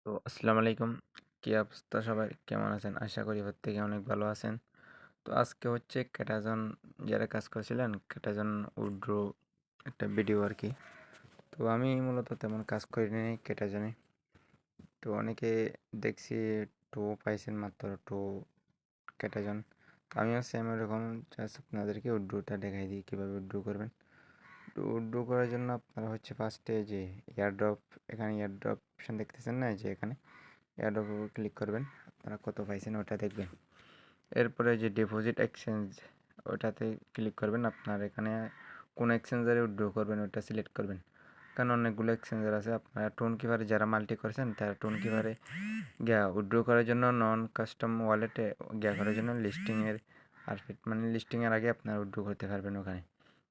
তো আসসালামু আলাইকুম। কি অবস্থা সবার? কেমন আছেন? আশা করি প্রত্যেকে অনেক ভালো আছেন। তো আজকে হচ্ছে ক্যাটাজন যারা কাজ করছিলেন, ক্যাটাজন উইথড্র একটা ভিডিও আরকি। তো আমি মূলত তেমন কাজ করিনি ক্যাটাজনে। তো অনেকে দেখছি 2 পাইছেন মাত্র 2 ক্যাটাজন। তো আমিও সেম ওরকম জাস্ট আপনাদেরকে উইথড্রটা দেখাই দিই কীভাবে উইথড্র করবেন। তো উইথড্র করার জন্য আপনারা হচ্ছে ফার্স্টে যে এয়ারড্রপ, এখানে এয়ারড্রপ অপশন দেখতেছেন না? যে এখানে এয়ারড্রপ উপর ক্লিক করবেন, আপনারা কত পাইছেন ওটা দেখবেন। এরপরে যে ডিপোজিট এক্সচেঞ্জ ওটাতে ক্লিক করবেন। আপনার এখানে কোন এক্সচেঞ্জারে উইথড্র করবেন ওটা সিলেক্ট করবেন, কারণ অনেকগুলো এক্সচেঞ্জার আছে। আপনারা টোন কিপারে যারা মাল্টি করেছেন তারা টোন কিপারে গিয়া উইথড্র করার জন্য নন কাস্টম ওয়ালেটে গিয়া করার জন্য লিস্টিংয়ের মানে লিস্টিংয়ের আগে আপনারা উইথড্র করতে পারবেন ওখানে।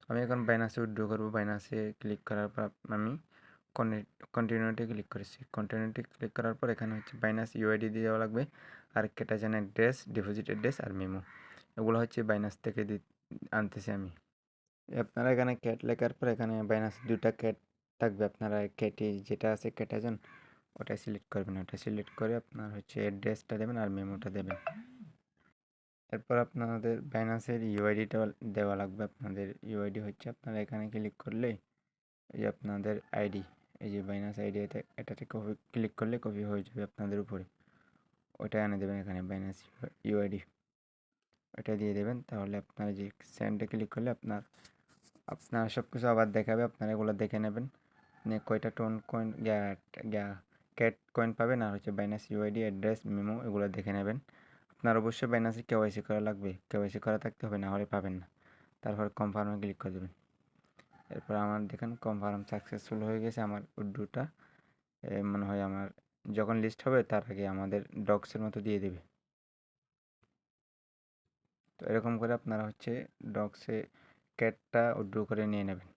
আমি এখন বাইনাসে উইথড্র করবো। বাইনাসে ক্লিক করার পর আমি কন্টিনিউটি ক্লিক করেছি। কন্টিনিউটি ক্লিক করার পর এখানে হচ্ছে বাইনাস ইউআইডি দিয়ে দেওয়া লাগবে, আর ক্যাটাজন অ্যাড্রেস, ডিপোজিট অ্যাড্রেস আর মেমো, এগুলো হচ্ছে বাইনাস থেকে আনতেছি আমি। আপনারা এখানে ক্যাট লেখার পর এখানে বাইনাস 2টা ক্যাট থাকবে, আপনারা ক্যাটি যেটা আছে ক্যাটাজন ওটা সিলেক্ট করবেন। ওটা সিলেক্ট করে আপনার হচ্ছে অ্যাড্রেসটা দেবেন আর মেমোটা দেবেন। এরপর আপনাদের বাইনাসের ইউআইডিটা দেওয়া লাগবে। আপনাদের ইউআইডি হচ্ছে আপনারা এখানে ক্লিক করলে এই যে আপনাদের আইডি, এই যে বাইনাস আইডি, এটাতে কপি ক্লিক করলে কপি হয়ে যাবে আপনাদের উপরে। ওটা এনে দেবেন এখানে বাইনাস ইউআইডি, ওটা দিয়ে দেবেন। তাহলে আপনার যে সেন্ডে ক্লিক করলে আপনার সব কিছু আবার দেখাবে, আপনারা এগুলো দেখে নেবেন। কয়টা টোন কয়েন ক্যাট কয়েন পাবেন, আর হচ্ছে বাইনাস ইউআইডি, অ্যাড্রেস, মেমো, এগুলো দেখে নেবেন। আপনার অবশ্যই বাইনাসে কেওয়াইসি করা লাগবে, কেওয়াইসি করা থাকতে হবে, না হলে পাবেন না। তারপর কনফার্মে ক্লিক করে দেবেন। এরপর আমার দেখেন কনফার্ম সাকসেসফুল হয়ে গেছে আমার উইথড্রটা। মনে হয় আমার যখন লিস্ট হবে তার আগে আমাদের ডক্সের মতো দিয়ে দেবে। তো এরকম করে আপনারা হচ্ছে ডক্সে ক্যাটটা উইথড্র করে নিয়ে নেবেন।